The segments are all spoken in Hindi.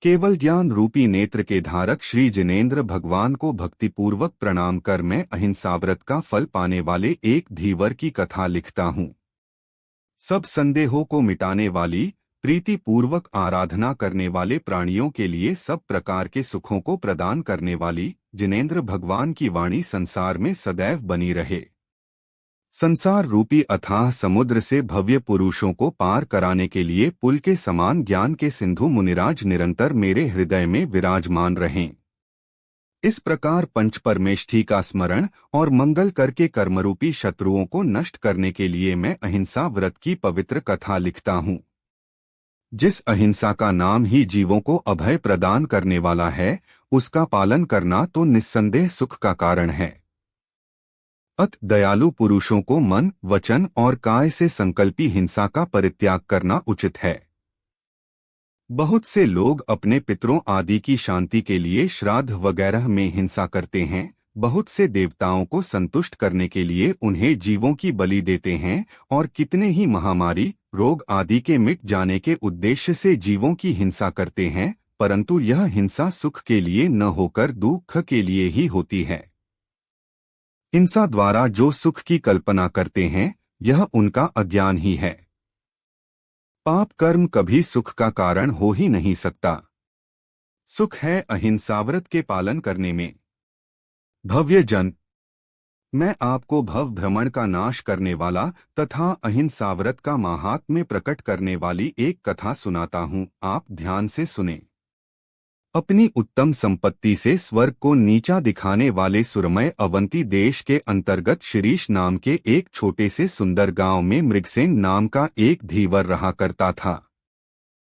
केवल ज्ञान रूपी नेत्र के धारक श्री जिनेंद्र भगवान को भक्तिपूर्वक प्रणाम कर मैं अहिंसाव्रत का फल पाने वाले एक धीवर की कथा लिखता हूँ। सब संदेहों को मिटाने वाली, प्रीतिपूर्वक आराधना करने वाले प्राणियों के लिए सब प्रकार के सुखों को प्रदान करने वाली जिनेंद्र भगवान की वाणी संसार में सदैव बनी रहे। संसार रूपी अथाह समुद्र से भव्य पुरुषों को पार कराने के लिए पुल के समान ज्ञान के सिंधु मुनिराज निरंतर मेरे हृदय में विराजमान रहें। इस प्रकार पंच परमेष्ठी का स्मरण और मंगल करके कर्मरूपी शत्रुओं को नष्ट करने के लिए मैं अहिंसा व्रत की पवित्र कथा लिखता हूँ। जिस अहिंसा का नाम ही जीवों को अभय प्रदान करने वाला है, उसका पालन करना तो निस्संदेह सुख का कारण है। अत दयालु पुरुषों को मन, वचन और काय से संकल्पी हिंसा का परित्याग करना उचित है। बहुत से लोग अपने पितरों आदि की शांति के लिए श्राद्ध वगैरह में हिंसा करते हैं। बहुत से देवताओं को संतुष्ट करने के लिए उन्हें जीवों की बलि देते हैं और कितने ही महामारी, रोग आदि के मिट जाने के उद्देश्य से जीवों की हिंसा करते हैं, परंतु यह हिंसा सुख के लिए न होकर दुख के लिए ही होती है। हिंसा द्वारा जो सुख की कल्पना करते हैं, यह उनका अज्ञान ही है। पाप कर्म कभी सुख का कारण हो ही नहीं सकता। सुख है अहिंसाव्रत के पालन करने में। भव्य जन, मैं आपको भव भ्रमण का नाश करने वाला तथा अहिंसाव्रत का माहात्म्य प्रकट करने वाली एक कथा सुनाता हूँ, आप ध्यान से सुने। अपनी उत्तम संपत्ति से स्वर्ग को नीचा दिखाने वाले सुरमय अवंती देश के अंतर्गत शिरीष नाम के एक छोटे से सुंदर गांव में मृगसेन नाम का एक धीवर रहा करता था।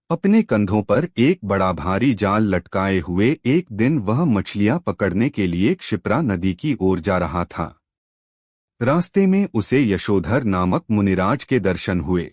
अपने कंधों पर एक बड़ा भारी जाल लटकाए हुए एक दिन वह मछलियां पकड़ने के लिए क्षिप्रा नदी की ओर जा रहा था। रास्ते में उसे यशोधर नामक मुनिराज के दर्शन हुए।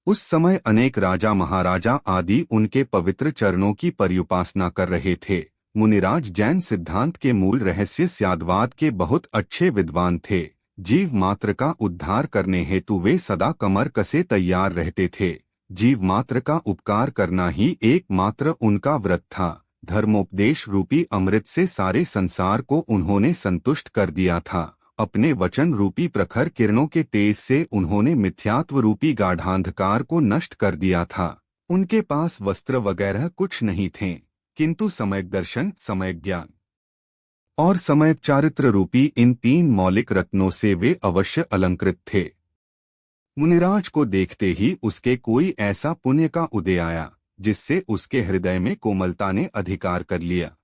उस समय अनेक राजा महाराजा आदि उनके पवित्र चरणों की पर्युपासना कर रहे थे। मुनिराज जैन सिद्धांत के मूल रहस्य स्याद्वाद के बहुत अच्छे विद्वान थे। जीव मात्र का उद्धार करने हेतु वे सदा कमर कसे तैयार रहते थे। जीव मात्र का उपकार करना ही एकमात्र उनका व्रत था। धर्मोपदेश रूपी अमृत से सारे संसार को उन्होंने संतुष्ट कर दिया था। अपने वचन रूपी प्रखर किरणों के तेज से उन्होंने मिथ्यात्व रूपी गाढ़ांधकार को नष्ट कर दिया था। उनके पास वस्त्र वगैरह कुछ नहीं थे, किंतु सम्यक दर्शन, सम्यक ज्ञान और सम्यक चारित्र रूपी इन तीन मौलिक रत्नों से वे अवश्य अलंकृत थे। मुनिराज को देखते ही उसके कोई ऐसा पुण्य का उदय आया जिससे उसके हृदय में कोमलता ने अधिकार कर लिया।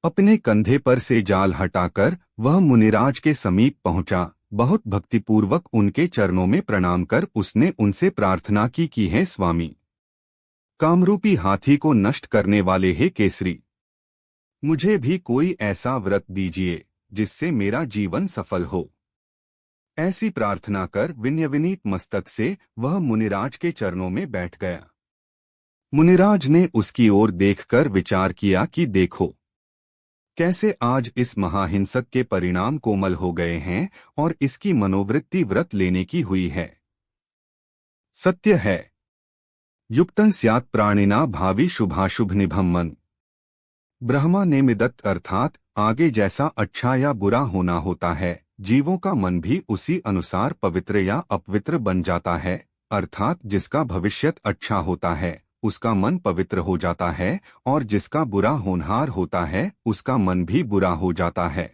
अपने कंधे पर से जाल हटाकर वह मुनिराज के समीप पहुंचा। बहुत भक्तिपूर्वक उनके चरणों में प्रणाम कर उसने उनसे प्रार्थना की कि हे स्वामी, कामरूपी हाथी को नष्ट करने वाले हे केसरी, मुझे भी कोई ऐसा व्रत दीजिए जिससे मेरा जीवन सफल हो। ऐसी प्रार्थना कर विनयविनीत मस्तक से वह मुनिराज के चरणों में बैठ गया। मुनिराज ने उसकी ओर देखकर विचार किया कि देखो कैसे आज इस महाहिंसक के परिणाम कोमल हो गए हैं और इसकी मनोवृत्ति व्रत लेने की हुई है। सत्य है, युक्तं स्यात् प्राणिना भावी शुभाशुभ निभम मन। ब्रह्मा ने मिदत अर्थात आगे जैसा अच्छा या बुरा होना होता है, जीवों का मन भी उसी अनुसार पवित्र या अपवित्र बन जाता है। अर्थात जिसका भविष्यत अच्छा होता है उसका मन पवित्र हो जाता है और जिसका बुरा होनहार होता है उसका मन भी बुरा हो जाता है।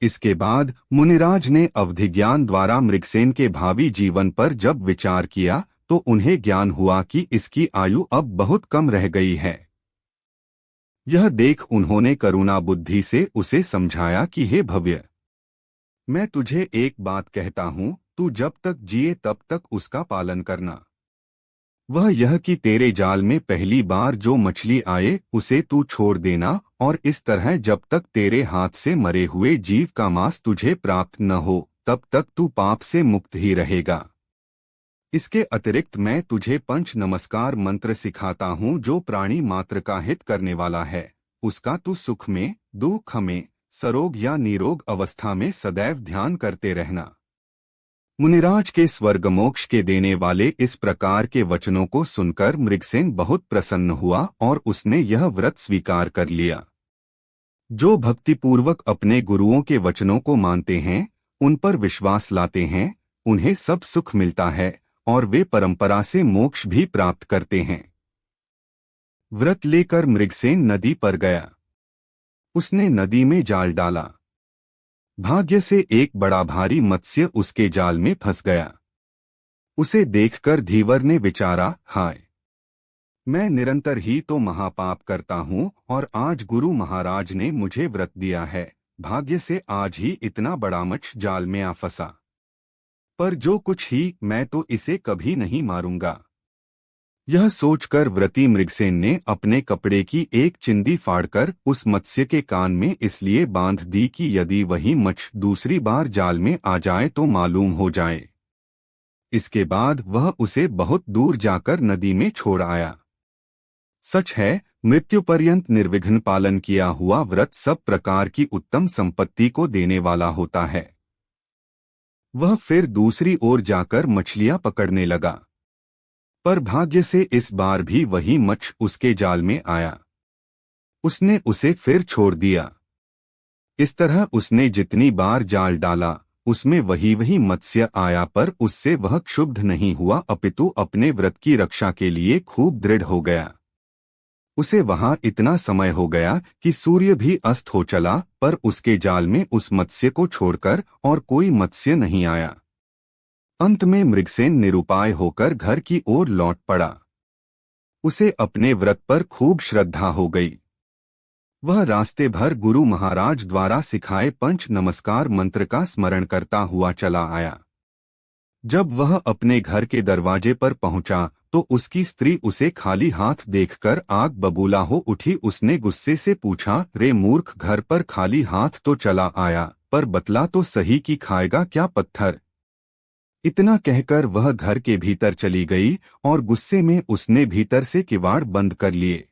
इसके बाद मुनिराज ने अवधिज्ञान द्वारा मृगसेन के भावी जीवन पर जब विचार किया तो उन्हें ज्ञान हुआ कि इसकी आयु अब बहुत कम रह गई है। यह देख उन्होंने करुणा बुद्धि से उसे समझाया कि हे भव्य, मैं तुझे एक बात कहता हूँ, तू जब तक जिए तब तक उसका पालन करना। वह यह कि तेरे जाल में पहली बार जो मछली आए उसे तू छोड़ देना और इस तरह जब तक तेरे हाथ से मरे हुए जीव का मांस तुझे प्राप्त न हो तब तक तू पाप से मुक्त ही रहेगा। इसके अतिरिक्त मैं तुझे पंच नमस्कार मंत्र सिखाता हूँ जो प्राणी मात्र का हित करने वाला है। उसका तू सुख में, दुख में, सरोग या निरोग अवस्था में सदैव ध्यान करते रहना। मुनिराज के स्वर्गमोक्ष के देने वाले इस प्रकार के वचनों को सुनकर मृगसेन बहुत प्रसन्न हुआ और उसने यह व्रत स्वीकार कर लिया। जो भक्तिपूर्वक अपने गुरुओं के वचनों को मानते हैं, उन पर विश्वास लाते हैं, उन्हें सब सुख मिलता है और वे परंपरा से मोक्ष भी प्राप्त करते हैं। व्रत लेकर मृगसेन नदी पर गया। उसने नदी में जाल डाला। भाग्य से एक बड़ा भारी मत्स्य उसके जाल में फंस गया। उसे देखकर धीवर ने विचारा, हाय, मैं निरंतर ही तो महापाप करता हूँ और आज गुरु महाराज ने मुझे व्रत दिया है, भाग्य से आज ही इतना बड़ा मत्स्य जाल में आ फंसा। पर जो कुछ ही, मैं तो इसे कभी नहीं मारूंगा। यह सोचकर व्रती मृगसेन ने अपने कपड़े की एक चिंदी फाड़कर उस मत्स्य के कान में इसलिए बांध दी कि यदि वही मत्स्य दूसरी बार जाल में आ जाए तो मालूम हो जाए। इसके बाद वह उसे बहुत दूर जाकर नदी में छोड़ आया। सच है, मृत्यु पर्यंत निर्विघ्न पालन किया हुआ व्रत सब प्रकार की उत्तम संपत्ति को देने वाला होता है। वह फिर दूसरी ओर जाकर मछलियां पकड़ने लगा, पर भाग्य से इस बार भी वही मत्स्य उसके जाल में आया। उसने उसे फिर छोड़ दिया। इस तरह उसने जितनी बार जाल डाला, उसमें वही मत्स्य आया, पर उससे वह क्षुब्ध नहीं हुआ, अपितु अपने व्रत की रक्षा के लिए खूब दृढ़ हो गया। उसे वहां इतना समय हो गया कि सूर्य भी अस्त हो चला, पर उसके जाल में उस मत्स्य को छोड़कर और कोई मत्स्य नहीं आया। अंत में मृगसेन निरुपाय होकर घर की ओर लौट पड़ा। उसे अपने व्रत पर खूब श्रद्धा हो गई। वह रास्ते भर गुरु महाराज द्वारा सिखाए पंच नमस्कार मंत्र का स्मरण करता हुआ चला आया। जब वह अपने घर के दरवाजे पर पहुंचा तो उसकी स्त्री उसे खाली हाथ देखकर आग बबूला हो उठी। उसने गुस्से से पूछा, रे मूर्ख, घर पर खाली हाथ तो चला आया, पर बतला तो सही कि खाएगा क्या पत्थर। इतना कहकर वह घर के भीतर चली गई और गुस्से में उसने भीतर से किवाड़ बंद कर लिए।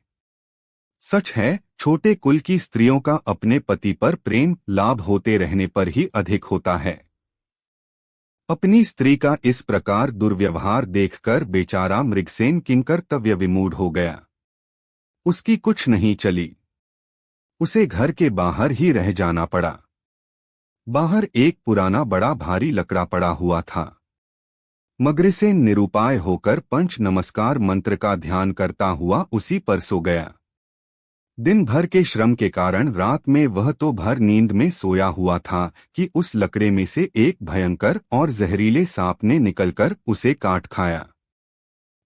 सच है, छोटे कुल की स्त्रियों का अपने पति पर प्रेम लाभ होते रहने पर ही अधिक होता है। अपनी स्त्री का इस प्रकार दुर्व्यवहार देखकर बेचारा मृगसेन किंकर्तव्य विमूढ़ हो गया। उसकी कुछ नहीं चली। उसे घर के बाहर ही रह जाना पड़ा। बाहर एक पुराना बड़ा भारी लकड़ा पड़ा हुआ था। मृगसेन निरुपाय होकर पंच नमस्कार मंत्र का ध्यान करता हुआ उसी पर सो गया। दिन भर के श्रम के कारण रात में वह तो भर नींद में सोया हुआ था कि उस लकड़े में से एक भयंकर और जहरीले सांप ने निकलकर उसे काट खाया।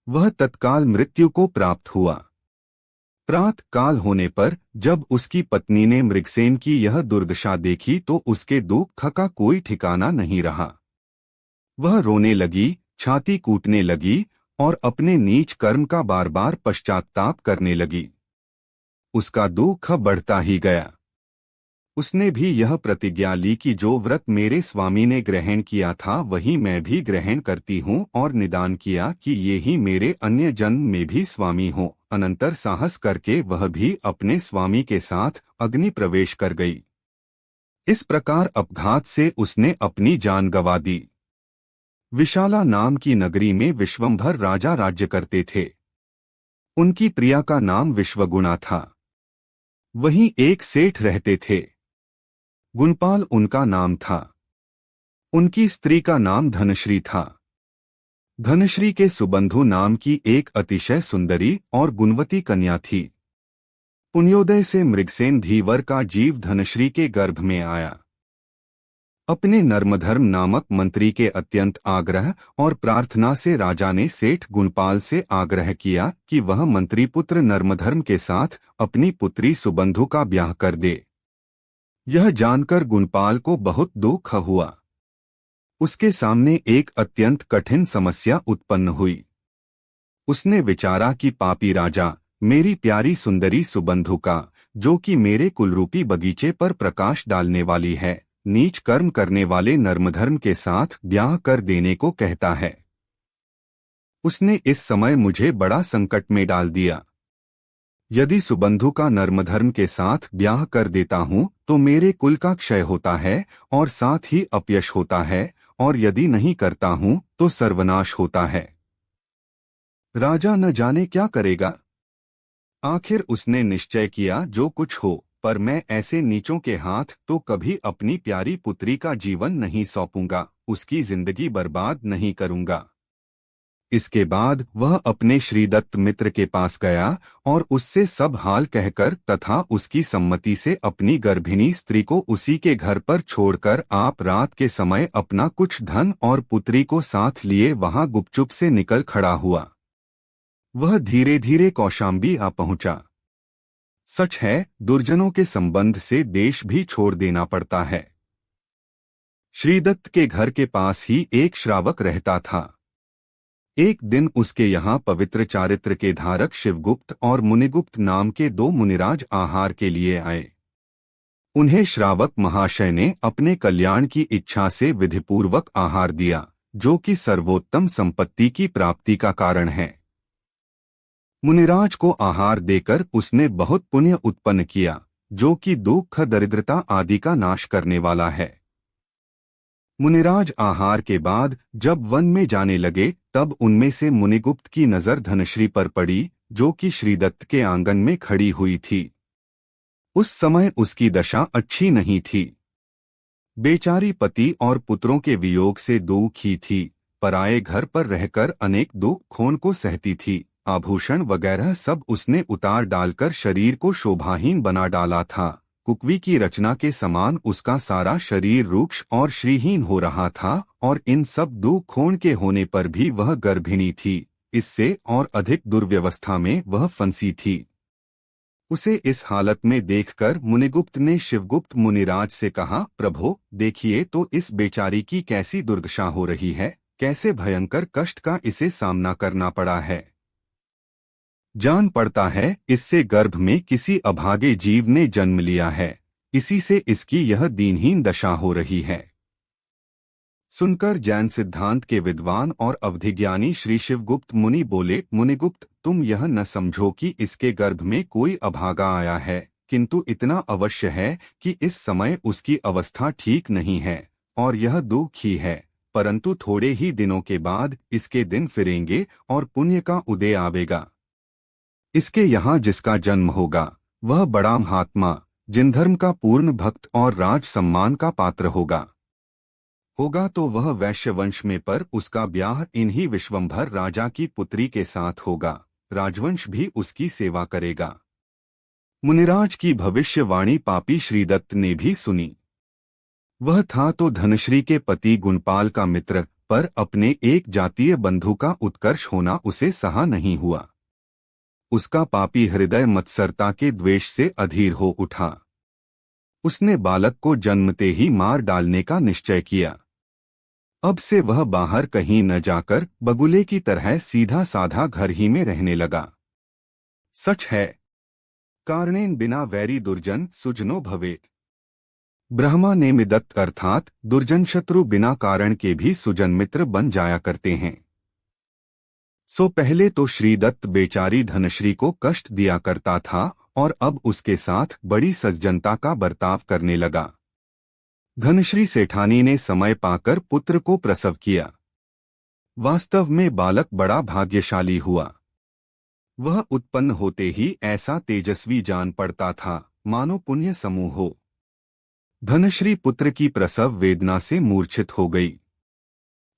वह तत्काल मृत्यु को प्राप्त हुआ। प्रातः काल होने पर जब उसकी पत्नी ने मृगसेन की यह दुर्दशा देखी तो उसके दुख का कोई ठिकाना नहीं रहा। वह रोने लगी, छाती कूटने लगी और अपने नीच कर्म का बार बार पश्चाताप करने लगी। उसका दुख बढ़ता ही गया। उसने भी यह प्रतिज्ञा ली कि जो व्रत मेरे स्वामी ने ग्रहण किया था वही मैं भी ग्रहण करती हूँ, और निदान किया कि ये ही मेरे अन्य जन्म में भी स्वामी हो। अनंतर साहस करके वह भी अपने स्वामी के साथ अग्नि प्रवेश कर गई। इस प्रकार अपघात से उसने अपनी जान गंवा दी। विशाला नाम की नगरी में विश्वंभर राजा राज्य करते थे। उनकी प्रिया का नाम विश्वगुणा था। वहीं एक सेठ रहते थे। गुणपाल उनका नाम था। उनकी स्त्री का नाम धनश्री था। धनश्री के सुबंधु नाम की एक अतिशय सुंदरी और गुणवती कन्या थी। पुण्योदय से मृगसेन धीवर का जीव धनश्री के गर्भ में आया। अपने नर्मधर्म नामक मंत्री के अत्यंत आग्रह और प्रार्थना से राजा ने सेठ गुणपाल से आग्रह किया कि वह मंत्रीपुत्र नर्मधर्म के साथ अपनी पुत्री सुबंधु का ब्याह कर दे। यह जानकर गुणपाल को बहुत दुख हुआ। उसके सामने एक अत्यंत कठिन समस्या उत्पन्न हुई। उसने विचारा कि पापी राजा, मेरी प्यारी सुंदरी सुबंधु का, जो कि मेरे कुलरूपी बगीचे पर प्रकाश डालने वाली है, नीच कर्म करने वाले नर्मधर्म के साथ ब्याह कर देने को कहता है। उसने इस समय मुझे बड़ा संकट में डाल दिया। यदि सुबंधु का नर्मधर्म के साथ ब्याह कर देता हूं तो मेरे कुल का क्षय होता है और साथ ही अपयश होता है, और यदि नहीं करता हूं तो सर्वनाश होता है। राजा न जाने क्या करेगा। आखिर उसने निश्चय किया जो कुछ हो, पर मैं ऐसे नीचों के हाथ तो कभी अपनी प्यारी पुत्री का जीवन नहीं सौंपूंगा, उसकी जिंदगी बर्बाद नहीं करूंगा। इसके बाद वह अपने श्रीदत्त मित्र के पास गया और उससे सब हाल कहकर तथा उसकी सम्मति से अपनी गर्भिणी स्त्री को उसी के घर पर छोड़कर आप रात के समय अपना कुछ धन और पुत्री को साथ लिए वहां गुपचुप से निकल खड़ा हुआ। वह धीरे धीरे कौशाम्बी आ पहुंचा। सच है, दुर्जनों के संबंध से देश भी छोड़ देना पड़ता है। श्रीदत्त के घर के पास ही एक श्रावक रहता था। एक दिन उसके यहाँ पवित्र चारित्र के धारक शिवगुप्त और मुनिगुप्त नाम के दो मुनिराज आहार के लिए आए। उन्हें श्रावक महाशय ने अपने कल्याण की इच्छा से विधिपूर्वक आहार दिया, जो कि सर्वोत्तम संपत्ति की प्राप्ति का कारण है। मुनिराज को आहार देकर उसने बहुत पुण्य उत्पन्न किया, जो कि दुख दरिद्रता आदि का नाश करने वाला है। मुनिराज आहार के बाद जब वन में जाने लगे, तब उनमें से मुनिगुप्त की नजर धनश्री पर पड़ी, जो कि श्रीदत्त के आंगन में खड़ी हुई थी। उस समय उसकी दशा अच्छी नहीं थी। बेचारी पति और पुत्रों के वियोग से दुखी थी, पराये घर पर रहकर अनेक दुख खोन को सहती थी। आभूषण वगैरह सब उसने उतार डालकर शरीर को शोभाहीन बना डाला था। कुकवी की रचना के समान उसका सारा शरीर रुक्ष और श्रीहीन हो रहा था, और इन सब दुख खोन के होने पर भी वह गर्भिणी थी। इससे और अधिक दुर्व्यवस्था में वह फंसी थी। उसे इस हालत में देखकर मुनिगुप्त ने शिवगुप्त मुनिराज से कहा, प्रभो, देखिए तो इस बेचारी की कैसी दुर्दशा हो रही है, कैसे भयंकर कष्ट का इसे सामना करना पड़ा है। जान पड़ता है इससे गर्भ में किसी अभागे जीव ने जन्म लिया है, इसी से इसकी यह दीनहीन दशा हो रही है। सुनकर जैन सिद्धांत के विद्वान और अवधिज्ञानी श्री शिवगुप्त मुनि बोले, मुनिगुप्त, तुम यह न समझो कि इसके गर्भ में कोई अभागा आया है, किंतु इतना अवश्य है कि इस समय उसकी अवस्था ठीक नहीं है और यह दुखी है, परंतु थोड़े ही दिनों के बाद इसके दिन फिरेंगे और पुण्य का उदय आवेगा। इसके यहाँ जिसका जन्म होगा वह बड़ा महात्मा, जिनधर्म का पूर्ण भक्त और राज सम्मान का पात्र होगा तो वह वैश्यवंश में, पर उसका ब्याह इन्हीं विश्वंभर राजा की पुत्री के साथ होगा। राजवंश भी उसकी सेवा करेगा। मुनिराज की भविष्यवाणी पापी श्रीदत्त ने भी सुनी। वह था तो धनश्री के पति गुणपाल का मित्र, पर अपने एक जातीय बंधु का उत्कर्ष होना उसे सहा नहीं हुआ। उसका पापी हृदय मत्सरता के द्वेष से अधीर हो उठा। उसने बालक को जन्मते ही मार डालने का निश्चय किया। अब से वह बाहर कहीं न जाकर बगुले की तरह सीधा साधा घर ही में रहने लगा। सच है, कारणेन बिना वैरी दुर्जन सुजनो भवेत। ब्रह्मा ने मिदत्त अर्थात दुर्जन शत्रु बिना कारण के भी सुजन मित्र बन जाया करते हैं। सो पहले तो श्रीदत्त बेचारी धनश्री को कष्ट दिया करता था और अब उसके साथ बड़ी सज्जनता का बर्ताव करने लगा। धनश्री सेठानी ने समय पाकर पुत्र को प्रसव किया। वास्तव में बालक बड़ा भाग्यशाली हुआ। वह उत्पन्न होते ही ऐसा तेजस्वी जान पड़ता था, मानो पुण्य समूह हो। धनश्री पुत्र की प्रसव वेदना से मूर्छित हो गई।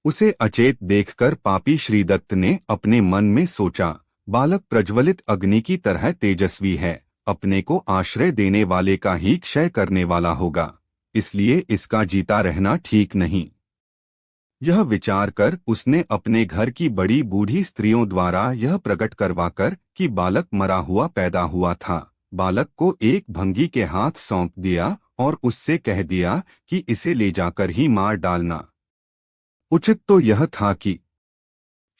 उसे अचेत देखकर पापी श्रीदत्त ने अपने मन में सोचा, बालक प्रज्वलित अग्नि की तरह तेजस्वी है, अपने को आश्रय देने वाले का ही क्षय करने वाला होगा, इसलिए इसका जीता रहना ठीक नहीं। यह विचार कर उसने अपने घर की बड़ी बूढ़ी स्त्रियों द्वारा यह प्रकट करवाकर कि बालक मरा हुआ पैदा हुआ था, बालक को एक भंगी के हाथ सौंप दिया और उससे कह दिया कि इसे ले जाकर ही मार डालना। उचित तो यह था कि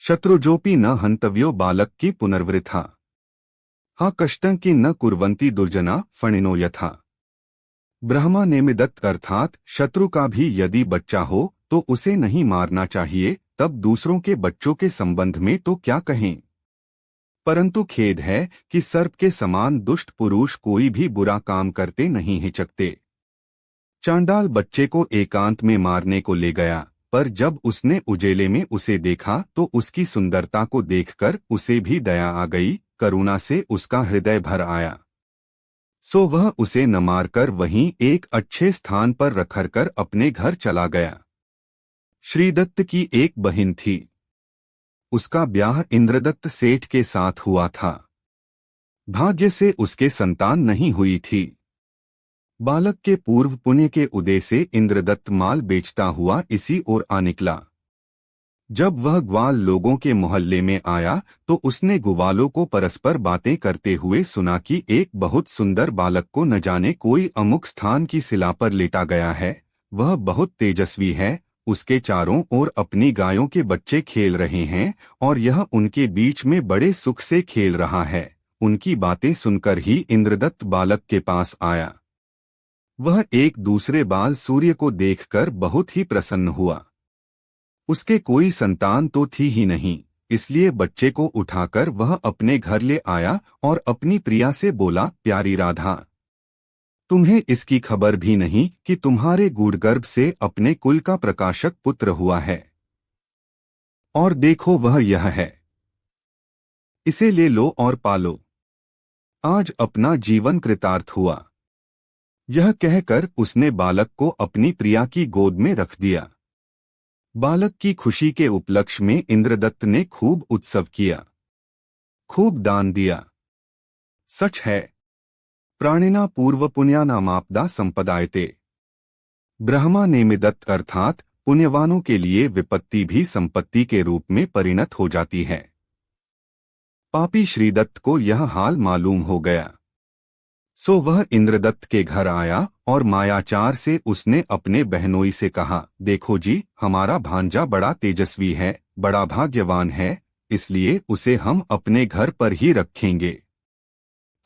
शत्रुजोपि न हंतव्यो बालक की पुनर्वृथा, हा कष्टं की न कुर्वन्ति दुर्जना फणिनो यथा। ब्रह्मा ने मिदत्त अर्थात शत्रु का भी यदि बच्चा हो तो उसे नहीं मारना चाहिए, तब दूसरों के बच्चों के संबंध में तो क्या कहें। परंतु खेद है कि सर्प के समान दुष्ट पुरुष कोई भी बुरा काम करते नहीं हिचकते। चांडाल बच्चे को एकांत में मारने को ले गया, पर जब उसने उजेले में उसे देखा तो उसकी सुंदरता को देखकर उसे भी दया आ गई, करुणा से उसका हृदय भर आया। सो वह उसे न मारकर वहीं एक अच्छे स्थान पर रखकर अपने घर चला गया। श्रीदत्त की एक बहन थी। उसका ब्याह इंद्रदत्त सेठ के साथ हुआ था। भाग्य से उसके संतान नहीं हुई थी। बालक के पूर्व पुण्य के उदय से इंद्रदत्त माल बेचता हुआ इसी ओर आ निकला। जब वह ग्वाल लोगों के मोहल्ले में आया तो उसने ग्वालों को परस्पर बातें करते हुए सुना कि एक बहुत सुंदर बालक को न जाने कोई अमुक स्थान की शिला पर लेटा गया है। वह बहुत तेजस्वी है, उसके चारों ओर अपनी गायों के बच्चे खेल रहे हैं और यह उनके बीच में बड़े सुख से खेल रहा है। उनकी बातें सुनकर ही इंद्रदत्त बालक के पास आया। वह एक दूसरे बाल सूर्य को देखकर बहुत ही प्रसन्न हुआ। उसके कोई संतान तो थी ही नहीं, इसलिए बच्चे को उठाकर वह अपने घर ले आया और अपनी प्रिया से बोला, प्यारी राधा, तुम्हें इसकी खबर भी नहीं कि तुम्हारे गूढ़गर्भ से अपने कुल का प्रकाशक पुत्र हुआ है। और देखो वह यह है, इसे ले लो और पालो। आज अपना जीवन कृतार्थ हुआ। यह कहकर उसने बालक को अपनी प्रिया की गोद में रख दिया। बालक की खुशी के उपलक्ष्य में इंद्रदत्त ने खूब उत्सव किया, खूब दान दिया। सच है, प्राणिना पूर्व पुण्यानामापदा संपदायते। ब्रह्मा नेमिदत्त अर्थात पुण्यवानों के लिए विपत्ति भी संपत्ति के रूप में परिणत हो जाती है। पापी श्रीदत्त को यह हाल मालूम हो गया। सो वह इंद्रदत्त के घर आया और मायाचार से उसने अपने बहनोई से कहा, देखो जी, हमारा भांजा बड़ा तेजस्वी है, बड़ा भाग्यवान है, इसलिए उसे हम अपने घर पर ही रखेंगे।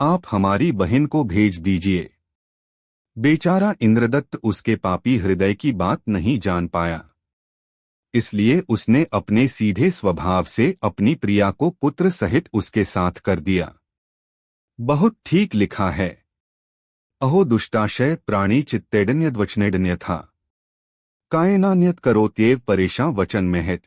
आप हमारी बहन को भेज दीजिए। बेचारा इंद्रदत्त उसके पापी हृदय की बात नहीं जान पाया, इसलिए उसने अपने सीधे स्वभाव से अपनी प्रिया को पुत्र सहित उसके साथ कर दिया। बहुत ठीक लिखा है, अहो दुष्टाशय प्राणी चित्तेडन्यद्वचनेडन्य था कायनान्यत करोत्येव परेशां वचन में हित।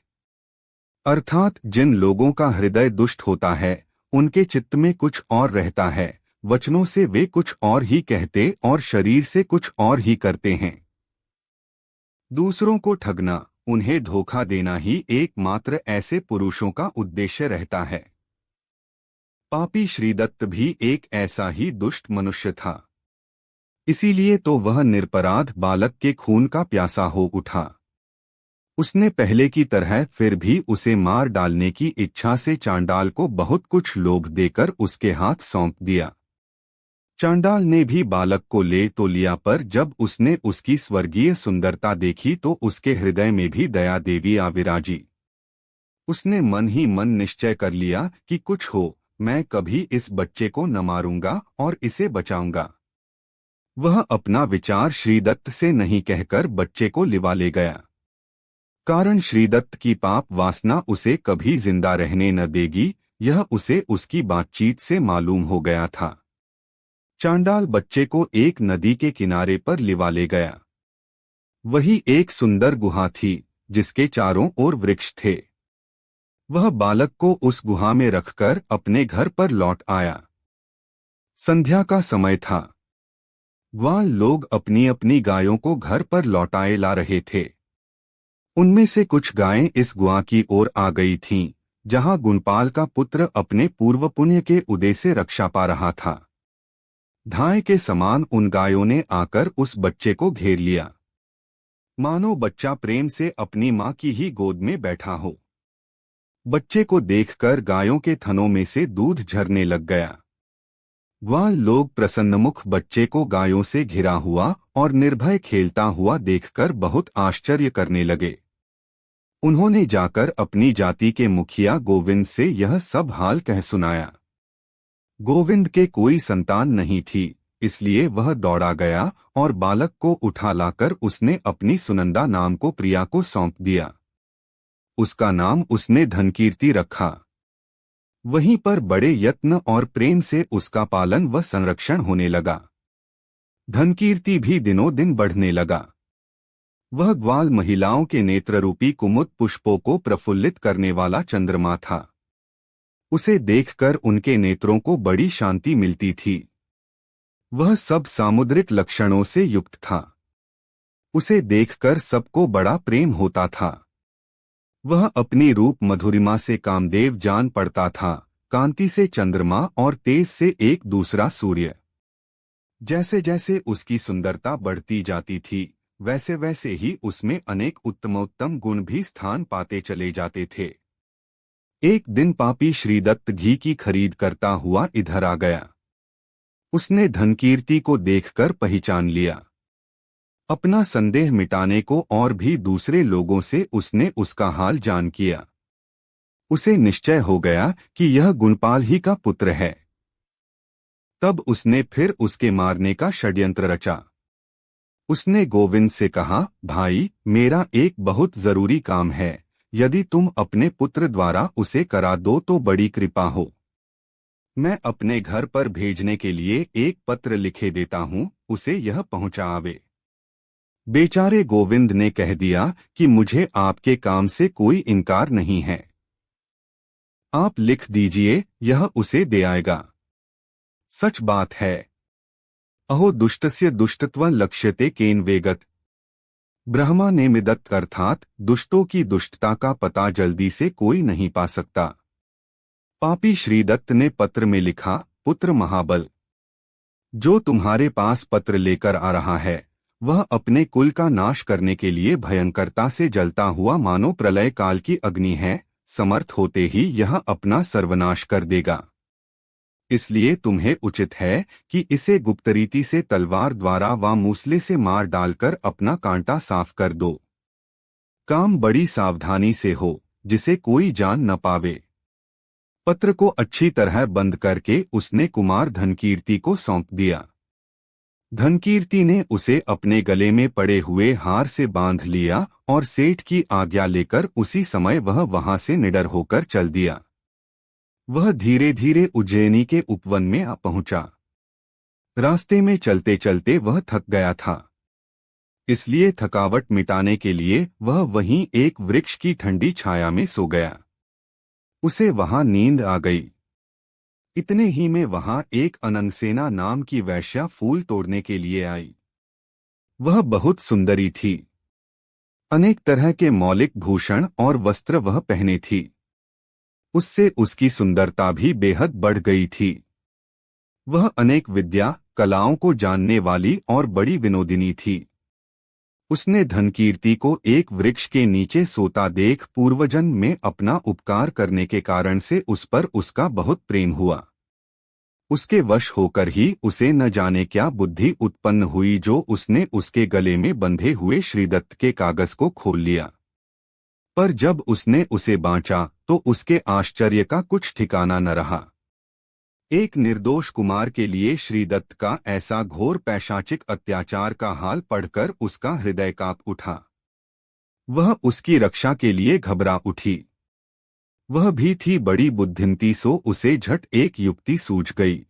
अर्थात जिन लोगों का हृदय दुष्ट होता है उनके चित्त में कुछ और रहता है, वचनों से वे कुछ और ही कहते और शरीर से कुछ और ही करते हैं। दूसरों को ठगना, उन्हें धोखा देना ही एकमात्र ऐसे पुरुषों का उद्देश्य रहता है। पापी श्रीदत्त भी एक ऐसा ही दुष्ट मनुष्य था। इसीलिए तो वह निरपराध बालक के खून का प्यासा हो उठा। उसने पहले की तरह फिर भी उसे मार डालने की इच्छा से चांडाल को बहुत कुछ लोभ देकर उसके हाथ सौंप दिया। चांडाल ने भी बालक को ले तो लिया, पर जब उसने उसकी स्वर्गीय सुंदरता देखी तो उसके हृदय में भी दया देवी आ विराजी। उसने मन ही मन निश्चय कर लिया कि कुछ हो, मैं कभी इस बच्चे को न मारूंगा और इसे बचाऊंगा। वह अपना विचार श्रीदत्त से नहीं कहकर बच्चे को लिवा ले गया। कारण श्रीदत्त की पाप वासना उसे कभी जिंदा रहने न देगी, यह उसे उसकी बातचीत से मालूम हो गया था। चांडाल बच्चे को एक नदी के किनारे पर लिवा ले गया। वही एक सुंदर गुहा थी जिसके चारों ओर वृक्ष थे। वह बालक को उस गुहा में रखकर अपने घर पर लौट आया। संध्या का समय था। ग्वाल लोग अपनी अपनी गायों को घर पर लौटाए ला रहे थे। उनमें से कुछ गायें इस गुहा की ओर आ गई थीं, जहां गुणपाल का पुत्र अपने पूर्व पुण्य के उदय से रक्षा पा रहा था। धाय के समान उन गायों ने आकर उस बच्चे को घेर लिया, मानो बच्चा प्रेम से अपनी मां की ही गोद में बैठा हो। बच्चे को देखकर गायों के थनों में से दूध झरने लग गया। ग्वाल लोग प्रसन्नमुख बच्चे को गायों से घिरा हुआ और निर्भय खेलता हुआ देखकर बहुत आश्चर्य करने लगे। उन्होंने जाकर अपनी जाति के मुखिया गोविंद से यह सब हाल कह सुनाया। गोविंद के कोई संतान नहीं थी, इसलिए वह दौड़ा गया और बालक को उठा लाकर उसने अपनी सुनंदा नाम को प्रिया को सौंप दिया। उसका नाम उसने धनकीर्ति रखा। वहीं पर बड़े यत्न और प्रेम से उसका पालन व संरक्षण होने लगा। धनकीर्ति भी दिनों दिन बढ़ने लगा। वह ग्वाल महिलाओं के नेत्ररूपी कुमुद पुष्पों को प्रफुल्लित करने वाला चंद्रमा था। उसे देखकर उनके नेत्रों को बड़ी शांति मिलती थी। वह सब सामुद्रिक लक्षणों से युक्त था। उसे देखकर सबको बड़ा प्रेम होता था। वह अपनी रूप मधुरिमा से कामदेव जान पड़ता था, कांति से चंद्रमा और तेज से एक दूसरा सूर्य। जैसे जैसे उसकी सुंदरता बढ़ती जाती थी, वैसे वैसे ही उसमें अनेक उत्तमोत्तम गुण भी स्थान पाते चले जाते थे। एक दिन पापी श्रीदत्त घी की खरीद करता हुआ इधर आ गया। उसने धनकीर्ति को देखकर पहचान लिया। अपना संदेह मिटाने को और भी दूसरे लोगों से उसने उसका हाल जान किया। उसे निश्चय हो गया कि यह गुणपाल ही का पुत्र है। तब उसने फिर उसके मारने का षड्यंत्र रचा। उसने गोविंद से कहा, भाई, मेरा एक बहुत जरूरी काम है। यदि तुम अपने पुत्र द्वारा उसे करा दो तो बड़ी कृपा हो। मैं अपने घर पर भेजने के लिए एक पत्र लिखे देता हूँ, उसे यह पहुँचा आवे। बेचारे गोविंद ने कह दिया कि मुझे आपके काम से कोई इनकार नहीं है। आप लिख दीजिए, यह उसे दे आएगा। सच बात है। अहो दुष्टस्य दुष्टत्वं लक्ष्यते केन वेगत। ब्रह्मा ने मिदत अर्थात दुष्टों की दुष्टता का पता जल्दी से कोई नहीं पा सकता। पापी श्रीदत्त ने पत्र में लिखा, पुत्र महाबल, जो तुम्हारे पास पत्र लेकर आ रहा है वह अपने कुल का नाश करने के लिए भयंकरता से जलता हुआ मानो प्रलय काल की अग्नि है। समर्थ होते ही यह अपना सर्वनाश कर देगा। इसलिए तुम्हें उचित है कि इसे गुप्तरीति से तलवार द्वारा व मूसले से मार डालकर अपना कांटा साफ कर दो। काम बड़ी सावधानी से हो, जिसे कोई जान न पावे। पत्र को अच्छी तरह बंद करके उसने कुमार धनकीर्ति को सौंप दिया। धनकीर्ति ने उसे अपने गले में पड़े हुए हार से बांध लिया और सेठ की आज्ञा लेकर उसी समय वह वहां से निडर होकर चल दिया। वह धीरे धीरे उज्जैनी के उपवन में आ पहुंचा। रास्ते में चलते चलते वह थक गया था। इसलिए थकावट मिटाने के लिए वह वहीं एक वृक्ष की ठंडी छाया में सो गया। उसे वहां नींद आ गई। इतने ही में वहां एक अनंगसेना नाम की वैश्या फूल तोड़ने के लिए आई। वह बहुत सुंदरी थी। अनेक तरह के मौलिक भूषण और वस्त्र वह पहने थी। उससे उसकी सुंदरता भी बेहद बढ़ गई थी। वह अनेक विद्या कलाओं को जानने वाली और बड़ी विनोदिनी थी। उसने धनकीर्ति को एक वृक्ष के नीचे सोता देख पूर्वजन्म में अपना उपकार करने के कारण से उस पर उसका बहुत प्रेम हुआ। उसके वश होकर ही उसे न जाने क्या बुद्धि उत्पन्न हुई, जो उसने उसके गले में बंधे हुए श्रीदत्त के कागज को खोल लिया। पर जब उसने उसे बांचा तो उसके आश्चर्य का कुछ ठिकाना न रहा। एक निर्दोष कुमार के लिए श्रीदत्त का ऐसा घोर पैशाचिक अत्याचार का हाल पढ़कर उसका हृदय कांप उठा। वह उसकी रक्षा के लिए घबरा उठी। वह भी थी बड़ी बुद्धिमती, सो उसे झट एक युक्ति सूझ गई।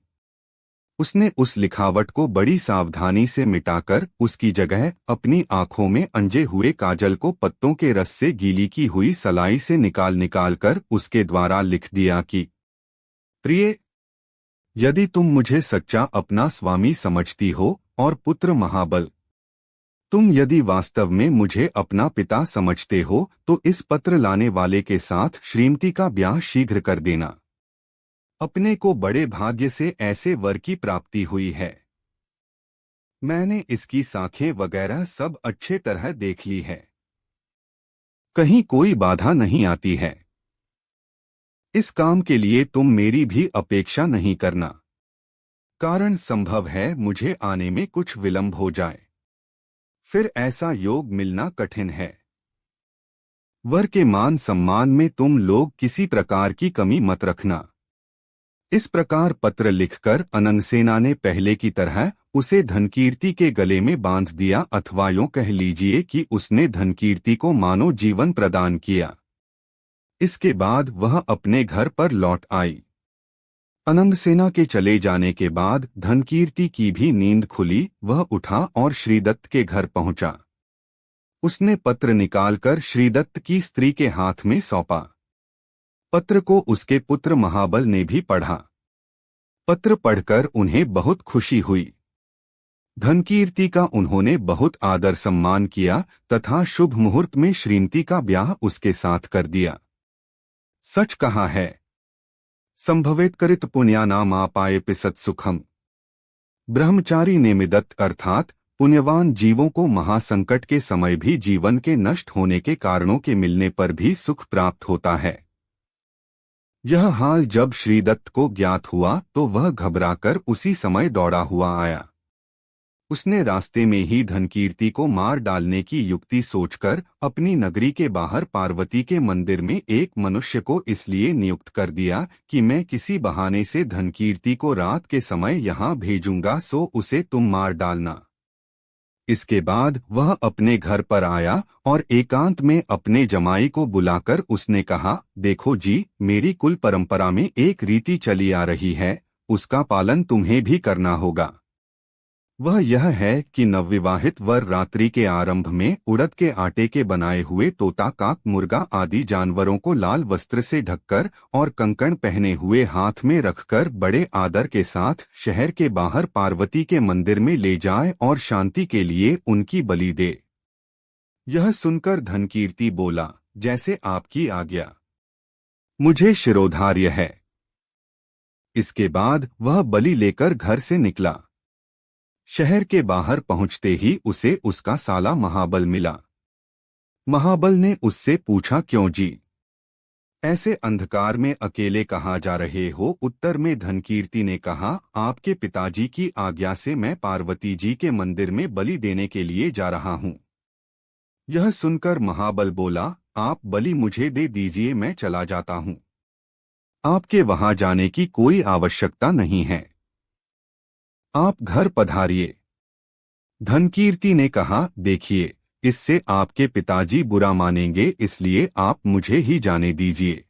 उसने उस लिखावट को बड़ी सावधानी से मिटाकर उसकी जगह अपनी आंखों में अंजे हुए काजल को पत्तों के रस से गीली की हुई सलाई से निकाल कर उसके द्वारा लिख दिया कि, प्रिय, यदि तुम मुझे सच्चा अपना स्वामी समझती हो और पुत्र महाबल, तुम यदि वास्तव में मुझे अपना पिता समझते हो तो इस पत्र लाने वाले के साथ श्रीमती का ब्याह शीघ्र कर देना। अपने को बड़े भाग्य से ऐसे वर की प्राप्ति हुई है। मैंने इसकी साखें वगैरह सब अच्छे तरह देख ली है। कहीं कोई बाधा नहीं आती है। इस काम के लिए तुम मेरी भी अपेक्षा नहीं करना, कारण संभव है मुझे आने में कुछ विलंब हो जाए। फिर ऐसा योग मिलना कठिन है। वर के मान सम्मान में तुम लोग किसी प्रकार की कमी मत रखना। इस प्रकार पत्र लिखकर अनंगसेना ने पहले की तरह उसे धनकीर्ति के गले में बांध दिया, अथवा यूं कह लीजिए कि उसने धनकीर्ति को मानो जीवन प्रदान किया। इसके बाद वह अपने घर पर लौट आई। अनंगसेना के चले जाने के बाद धनकीर्ति की भी नींद खुली। वह उठा और श्रीदत्त के घर पहुंचा। उसने पत्र निकालकर श्रीदत्त की स्त्री के हाथ में सौंपा। पत्र को उसके पुत्र महाबल ने भी पढ़ा। पत्र पढ़कर उन्हें बहुत खुशी हुई। धनकीर्ति का उन्होंने बहुत आदर सम्मान किया तथा शुभ मुहूर्त में श्रीमती का ब्याह उसके साथ कर दिया। सच कहा है, संभवेत्करित पुण्यानाम आपायेपि सत्सुखम। ब्रह्मचारी नेमिदत्त अर्थात पुण्यवान जीवों को महासंकट के समय भी जीवन के नष्ट होने के कारणों के मिलने पर भी सुख प्राप्त होता है। यह हाल जब श्रीदत्त को ज्ञात हुआ तो वह घबराकर उसी समय दौड़ा हुआ आया। उसने रास्ते में ही धनकीर्ति को मार डालने की युक्ति सोचकर अपनी नगरी के बाहर पार्वती के मंदिर में एक मनुष्य को इसलिए नियुक्त कर दिया कि मैं किसी बहाने से धनकीर्ति को रात के समय यहाँ भेजूंगा, सो उसे तुम मार डालना। इसके बाद वह अपने घर पर आया और एकांत में अपने जमाई को बुलाकर उसने कहा, देखो जी, मेरी कुल परंपरा में एक रीति चली आ रही है, उसका पालन तुम्हें भी करना होगा। वह यह है कि नवविवाहित वर रात्रि के आरंभ में उड़द के आटे के बनाए हुए तोता, काक, मुर्गा आदि जानवरों को लाल वस्त्र से ढककर और कंकण पहने हुए हाथ में रखकर बड़े आदर के साथ शहर के बाहर पार्वती के मंदिर में ले जाए और शांति के लिए उनकी बलि दे। यह सुनकर धनकीर्ति बोला, जैसे आपकी आज्ञा, मुझे शिरोधार्य है। इसके बाद वह बलि लेकर घर से निकला। शहर के बाहर पहुंचते ही उसे उसका साला महाबल मिला। महाबल ने उससे पूछा, क्यों जी, ऐसे अंधकार में अकेले कहाँ जा रहे हो? उत्तर में धनकीर्ति ने कहा, आपके पिताजी की आज्ञा से मैं पार्वती जी के मंदिर में बलि देने के लिए जा रहा हूँ। यह सुनकर महाबल बोला, आप बलि मुझे दे दीजिए, मैं चला जाता हूँ। आपके वहां जाने की कोई आवश्यकता नहीं है, आप घर पधारिए। धनकीर्ति ने कहा, देखिए, इससे आपके पिताजी बुरा मानेंगे, इसलिए आप मुझे ही जाने दीजिए।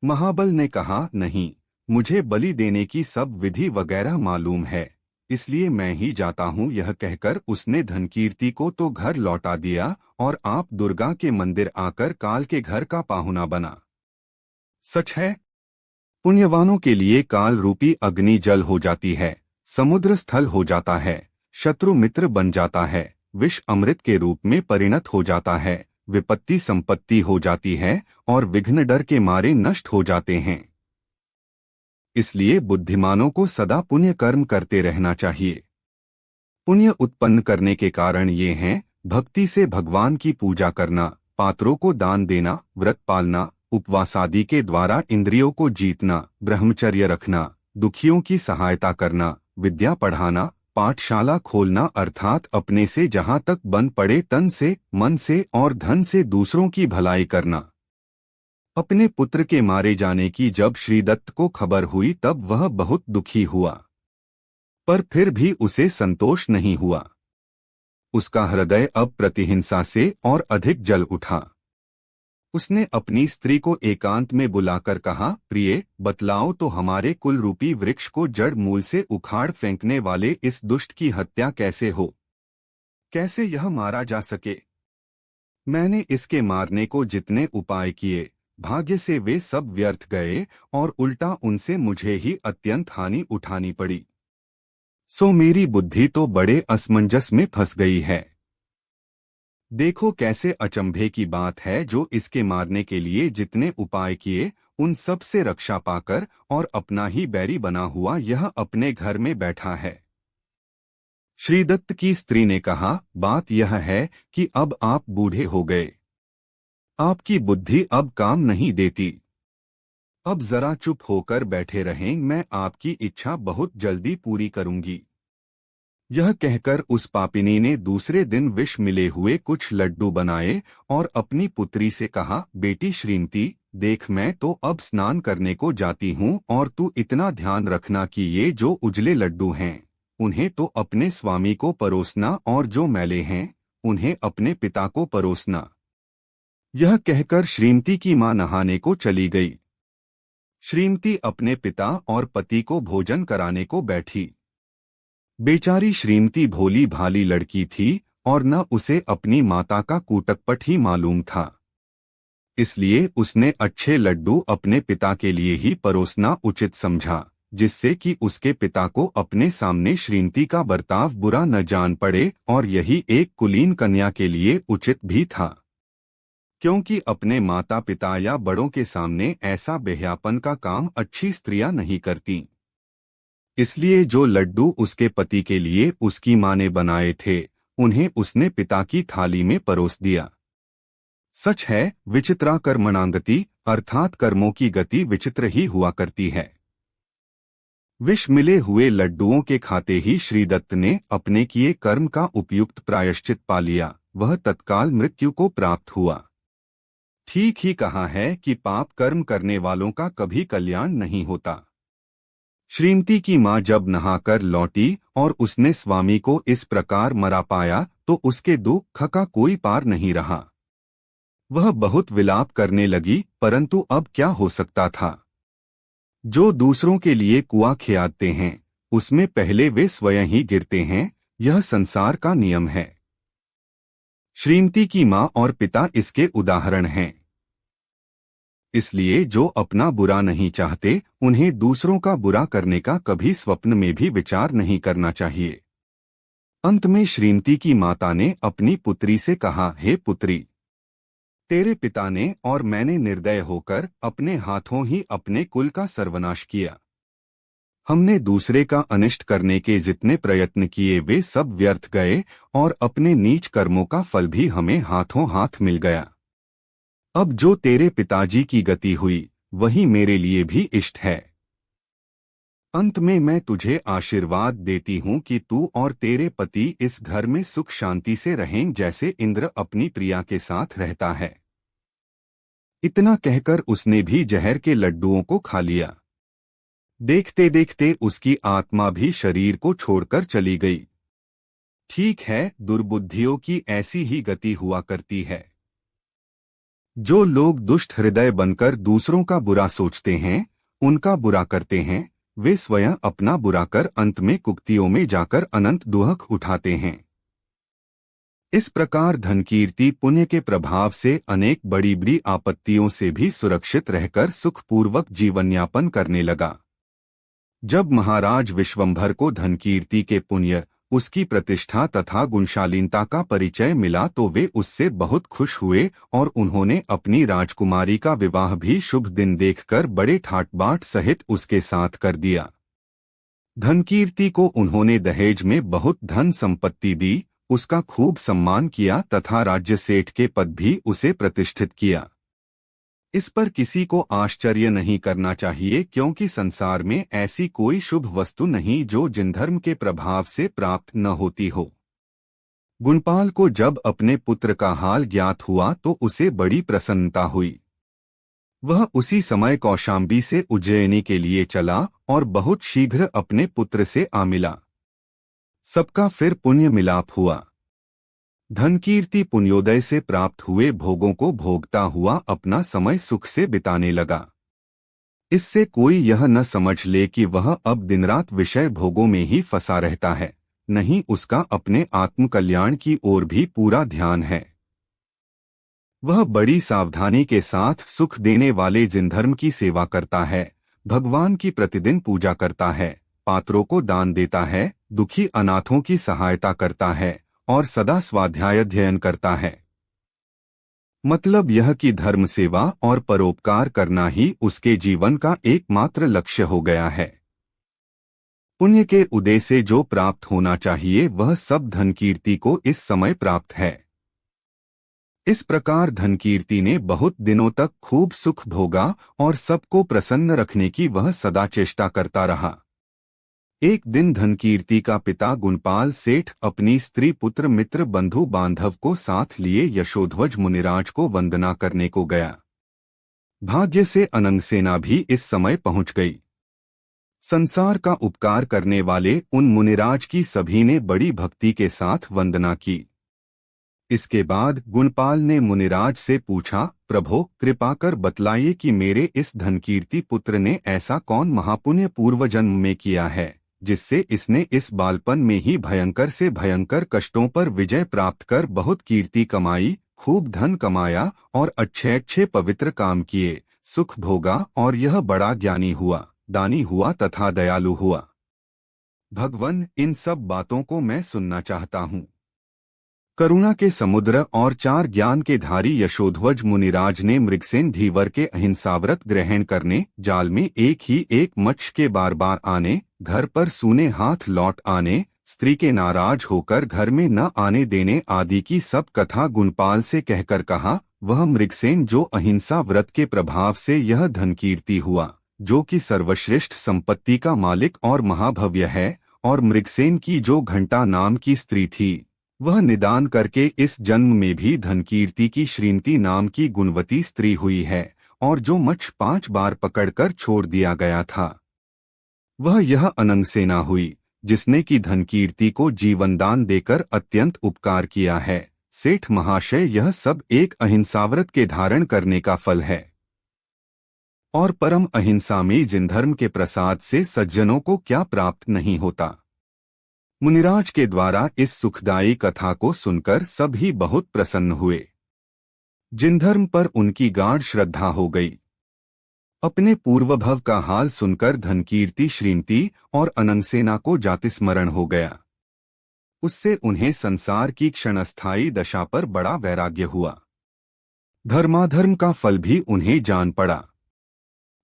महाबल ने कहा, नहीं, मुझे बलि देने की सब विधि वगैरह मालूम है, इसलिए मैं ही जाता हूँ। यह कहकर उसने धनकीर्ति को तो घर लौटा दिया और आप दुर्गा के मंदिर आकर काल के घर का पाहुना बना। सच है, पुण्यवानों के लिए काल रूपी अग्नि जल हो जाती है, समुद्र स्थल हो जाता है, शत्रु मित्र बन जाता है, विष अमृत के रूप में परिणत हो जाता है, विपत्ति संपत्ति हो जाती है और विघ्न डर के मारे नष्ट हो जाते हैं। इसलिए बुद्धिमानों को सदा पुण्य कर्म करते रहना चाहिए। पुण्य उत्पन्न करने के कारण ये हैं, भक्ति से भगवान की पूजा करना, पात्रों को दान देना, व्रत पालना, उपवास आदि के द्वारा इंद्रियों को जीतना, ब्रह्मचर्य रखना, दुखियों की सहायता करना, विद्या पढ़ाना, पाठशाला खोलना अर्थात अपने से जहां तक बन पड़े तन से, मन से और धन से दूसरों की भलाई करना। अपने पुत्र के मारे जाने की जब श्रीदत्त को खबर हुई तब वह बहुत दुखी हुआ, पर फिर भी उसे संतोष नहीं हुआ। उसका हृदय अब प्रतिहिंसा से और अधिक जल उठा। उसने अपनी स्त्री को एकांत में बुलाकर कहा, प्रिय, बतलाओ तो हमारे कुल रूपी वृक्ष को जड़ मूल से उखाड़ फेंकने वाले इस दुष्ट की हत्या कैसे हो? कैसे यह मारा जा सके? मैंने इसके मारने को जितने उपाय किए, भाग्य से वे सब व्यर्थ गए और उल्टा उनसे मुझे ही अत्यंत हानि उठानी पड़ी। सो मेरी बुद्धि तो बड़े असमंजस में फंस गई है। देखो कैसे अचंभे की बात है, जो इसके मारने के लिए जितने उपाय किए उन सब से रक्षा पाकर और अपना ही बैरी बना हुआ यह अपने घर में बैठा है। श्रीदत्त की स्त्री ने कहा, बात यह है कि अब आप बूढ़े हो गए, आपकी बुद्धि अब काम नहीं देती, अब जरा चुप होकर बैठे रहें, मैं आपकी इच्छा बहुत जल्दी पूरी करूंगी। यह कहकर उस पापिनी ने दूसरे दिन विष मिले हुए कुछ लड्डू बनाए और अपनी पुत्री से कहा, बेटी श्रीमती, देख, मैं तो अब स्नान करने को जाती हूँ और तू इतना ध्यान रखना कि ये जो उजले लड्डू हैं उन्हें तो अपने स्वामी को परोसना और जो मैले हैं उन्हें अपने पिता को परोसना। यह कहकर श्रीमती की मां नहाने को चली गई। श्रीमती अपने पिता और पति को भोजन कराने को बैठी। बेचारी श्रीमती भोली भाली लड़की थी और न उसे अपनी माता का कूटकपट ही मालूम था। इसलिए उसने अच्छे लड्डू अपने पिता के लिए ही परोसना उचित समझा, जिससे कि उसके पिता को अपने सामने श्रीमती का बर्ताव बुरा न जान पड़े, और यही एक कुलीन कन्या के लिए उचित भी था, क्योंकि अपने माता पिता या बड़ों के सामने ऐसा बेहयापन का काम अच्छी स्त्रियां नहीं करती। इसलिए जो लड्डू उसके पति के लिए उसकी मां ने बनाए थे, उन्हें उसने पिता की थाली में परोस दिया। सच है, विचित्रा कर्मणांगति, अर्थात कर्मों की गति विचित्र ही हुआ करती है। विष मिले हुए लड्डुओं के खाते ही श्रीदत्त ने अपने किए कर्म का उपयुक्त प्रायश्चित पा लिया। वह तत्काल मृत्यु को प्राप्त हुआ। ठीक ही कहा है कि पाप कर्म करने वालों का कभी कल्याण नहीं होता। श्रीमती की मां जब नहाकर लौटी और उसने स्वामी को इस प्रकार मरा पाया तो उसके दुख का कोई पार नहीं रहा। वह बहुत विलाप करने लगी, परंतु अब क्या हो सकता था। जो दूसरों के लिए कुआं खियाते हैं, उसमें पहले वे स्वयं ही गिरते हैं। यह संसार का नियम है। श्रीमती की मां और पिता इसके उदाहरण हैं। इसलिए जो अपना बुरा नहीं चाहते, उन्हें दूसरों का बुरा करने का कभी स्वप्न में भी विचार नहीं करना चाहिए। अंत में श्रीमती की माता ने अपनी पुत्री से कहा, हे पुत्री, तेरे पिता ने और मैंने निर्दय होकर अपने हाथों ही अपने कुल का सर्वनाश किया। हमने दूसरे का अनिष्ट करने के जितने प्रयत्न किए वे सब व्यर्थ गए, और अपने नीच कर्मों का फल भी हमें हाथों हाथ मिल गया। अब जो तेरे पिताजी की गति हुई, वही मेरे लिए भी इष्ट है। अंत में मैं तुझे आशीर्वाद देती हूँ कि तू और तेरे पति इस घर में सुख शांति से रहें, जैसे इंद्र अपनी प्रिया के साथ रहता है। इतना कहकर उसने भी जहर के लड्डुओं को खा लिया। देखते देखते उसकी आत्मा भी शरीर को छोड़कर चली गई। ठीक है, दुर्बुद्धियों की ऐसी ही गति हुआ करती है। जो लोग दुष्ट हृदय बनकर दूसरों का बुरा सोचते हैं, उनका बुरा करते हैं, वे स्वयं अपना बुरा कर अंत में कुक्तियों में जाकर अनंत दुख उठाते हैं। इस प्रकार धनकीर्ति पुण्य के प्रभाव से अनेक बड़ी बड़ी आपत्तियों से भी सुरक्षित रहकर सुखपूर्वक जीवनयापन करने लगा। जब महाराज विश्वंभर को धनकीर्ति के पुण्य, उसकी प्रतिष्ठा तथा गुणशालीनता का परिचय मिला तो वे उससे बहुत खुश हुए, और उन्होंने अपनी राजकुमारी का विवाह भी शुभ दिन देखकर बड़े ठाट बाट सहित उसके साथ कर दिया। धनकीर्ति को उन्होंने दहेज में बहुत धन संपत्ति दी, उसका खूब सम्मान किया तथा राज्य सेठ के पद भी उसे प्रतिष्ठित किया। इस पर किसी को आश्चर्य नहीं करना चाहिए, क्योंकि संसार में ऐसी कोई शुभ वस्तु नहीं जो जिनधर्म के प्रभाव से प्राप्त न होती हो। गुणपाल को जब अपने पुत्र का हाल ज्ञात हुआ तो उसे बड़ी प्रसन्नता हुई। वह उसी समय कौशाम्बी से उज्जैनी के लिए चला और बहुत शीघ्र अपने पुत्र से आ मिला। सबका फिर पुण्य मिलाप हुआ। धनकीर्ति पुण्योदय से प्राप्त हुए भोगों को भोगता हुआ अपना समय सुख से बिताने लगा। इससे कोई यह न समझ ले कि वह अब दिन रात विषय भोगों में ही फंसा रहता है, नहीं, उसका अपने आत्मकल्याण की ओर भी पूरा ध्यान है। वह बड़ी सावधानी के साथ सुख देने वाले जिनधर्म की सेवा करता है, भगवान की प्रतिदिन पूजा करता है, पात्रों को दान देता है, दुखी अनाथों की सहायता करता है और सदा स्वाध्याय अध्ययन करता है। मतलब यह कि धर्म सेवा और परोपकार करना ही उसके जीवन का एकमात्र लक्ष्य हो गया है। पुण्य के उदय से जो प्राप्त होना चाहिए वह सब धनकीर्ति को इस समय प्राप्त है। इस प्रकार धनकीर्ति ने बहुत दिनों तक खूब सुख भोगा और सबको प्रसन्न रखने की वह सदा चेष्टा करता रहा। एक दिन धनकीर्ति का पिता गुणपाल सेठ अपनी स्त्री पुत्र मित्र बंधु बांधव को साथ लिए यशोध्वज मुनिराज को वंदना करने को गया। भाग्य से अनंगसेना भी इस समय पहुंच गई। संसार का उपकार करने वाले उन मुनिराज की सभी ने बड़ी भक्ति के साथ वंदना की। इसके बाद गुणपाल ने मुनिराज से पूछा, प्रभो, कृपा कर बतलाइए कि मेरे इस धनकीर्ति पुत्र ने ऐसा कौन महापुण्य पूर्व जन्म में किया है जिससे इसने इस बालपन में ही भयंकर से भयंकर कष्टों पर विजय प्राप्त कर बहुत कीर्ति कमाई, खूब धन कमाया और अच्छे अच्छे पवित्र काम किए, सुख भोगा और यह बड़ा ज्ञानी हुआ, दानी हुआ तथा दयालु हुआ। भगवान, इन सब बातों को मैं सुनना चाहता हूँ। करुणा के समुद्र और चार ज्ञान के धारी यशोध्वज मुनिराज ने मृगसेन धीवर के अहिंसाव्रत ग्रहण करने, जाल में एक ही एक मत्स्य के बार बार आने, घर पर सूने हाथ लौट आने, स्त्री के नाराज होकर घर में न आने देने आदि की सब कथा गुणपाल से कहकर कहा, वह मृगसेन जो अहिंसा व्रत के प्रभाव से यह धनकीर्ति हुआ, जो कि सर्वश्रेष्ठ संपत्ति का मालिक और महाभव्य है, और मृगसेन की जो घंटा नाम की स्त्री थी, वह निदान करके इस जन्म में भी धनकीर्ति की श्रीमती नाम की गुणवती स्त्री हुई है, और जो मत्स्य 5 बार पकड़कर छोड़ दिया गया था, वह यह अनंगसेना हुई, जिसने की धनकीर्ति को जीवनदान देकर अत्यंत उपकार किया है। सेठ महाशय, यह सब एक अहिंसाव्रत के धारण करने का फल है, और परम अहिंसा में जिनधर्म के प्रसाद से सज्जनों को क्या प्राप्त नहीं होता। मुनिराज के द्वारा इस सुखदायी कथा को सुनकर सभी बहुत प्रसन्न हुए। जिनधर्म पर उनकी गाढ़ श्रद्धा हो गई। अपने पूर्वभव का हाल सुनकर धनकीर्ति श्रीमती और अनंगसेना को जातिस्मरण हो गया। उससे उन्हें संसार की क्षणस्थायी दशा पर बड़ा वैराग्य हुआ। धर्माधर्म का फल भी उन्हें जान पड़ा।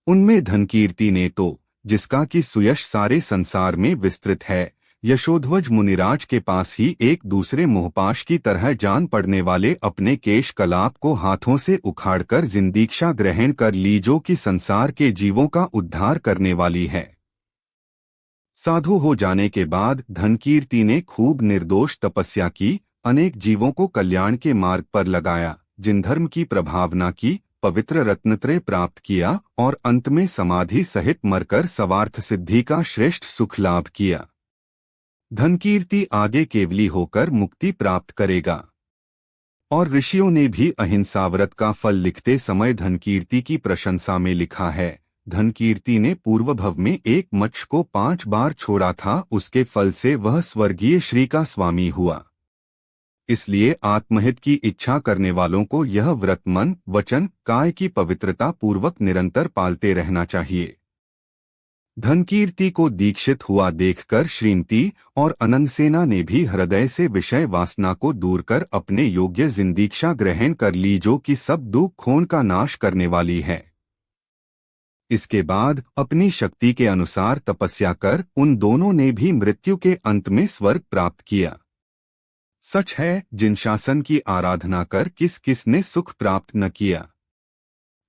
उनमें धनकीर्ति ने तो, जिसका कि सुयश सारे संसार में विस्तृत है, यशोध्वज मुनिराज के पास ही एक दूसरे मोहपाश की तरह जान पड़ने वाले अपने केश कलाप को हाथों से उखाड़कर जिंदीक्षा ग्रहण कर ली, जो कि संसार के जीवों का उद्धार करने वाली है। साधु हो जाने के बाद धनकीर्ति ने खूब निर्दोष तपस्या की, अनेक जीवों को कल्याण के मार्ग पर लगाया, जिनधर्म की प्रभावना की, पवित्र रत्नत्रय प्राप्त किया और अंत में समाधि सहित मरकर सवार्थ सिद्धि का श्रेष्ठ सुख लाभ किया। धनकीर्ति आगे केवली होकर मुक्ति प्राप्त करेगा। और ऋषियों ने भी अहिंसाव्रत का फल लिखते समय धनकीर्ति की प्रशंसा में लिखा है, धनकीर्ति ने पूर्वभव में एक मत्स्य को 5 बार छोड़ा था, उसके फल से वह स्वर्गीय श्री का स्वामी हुआ। इसलिए आत्महित की इच्छा करने वालों को यह व्रत मन, वचन, काय की पवित्रता पूर्वक निरंतर पालते रहना चाहिए। धनकीर्ति को दीक्षित हुआ देखकर श्रीमती और अनंगसेना ने भी हृदय से विषय वासना को दूर कर अपने योग्य जिंदीक्षा ग्रहण कर ली, जो कि सब दुख खोन का नाश करने वाली है। इसके बाद अपनी शक्ति के अनुसार तपस्या कर उन दोनों ने भी मृत्यु के अंत में स्वर्ग प्राप्त किया। सच है, जिन शासन की आराधना कर किस किस ने सुख प्राप्त न किया,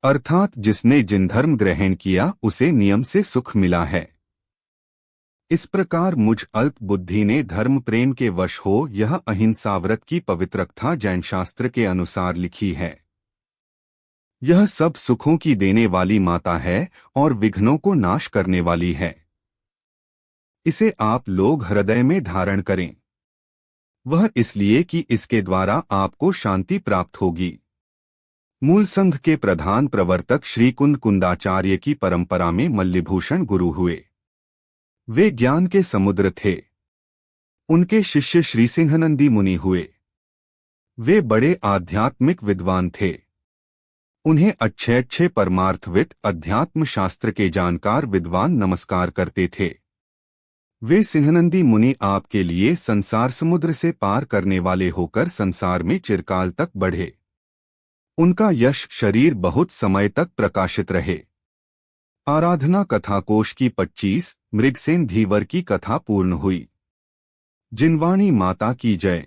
अर्थात जिसने जिन धर्म ग्रहण किया उसे नियम से सुख मिला है। इस प्रकार मुझ अल्प बुद्धि ने धर्म प्रेम के वश हो यह अहिंसाव्रत की पवित्र कथा जैन शास्त्र के अनुसार लिखी है। यह सब सुखों की देने वाली माता है और विघ्नों को नाश करने वाली है। इसे आप लोग हृदय में धारण करें। वह इसलिए कि इसके द्वारा आपको शांति प्राप्त होगी। मूल संघ के प्रधान प्रवर्तक श्री कुंदाचार्य की परंपरा में मल्लिभूषण गुरु हुए। वे ज्ञान के समुद्र थे। उनके शिष्य श्री सिंहनंदी मुनि हुए। वे बड़े आध्यात्मिक विद्वान थे। उन्हें अच्छे अच्छे परमार्थविद, अध्यात्म शास्त्र के जानकार विद्वान नमस्कार करते थे। वे सिंहनंदी मुनि आपके लिए संसार समुद्र से पार करने वाले होकर संसार में चिरकाल तक बढ़े। उनका यश शरीर बहुत समय तक प्रकाशित रहे। आराधना कथा कोश की 25 मृगसेन धीवर की कथा पूर्ण हुई। जिनवाणी माता की जय।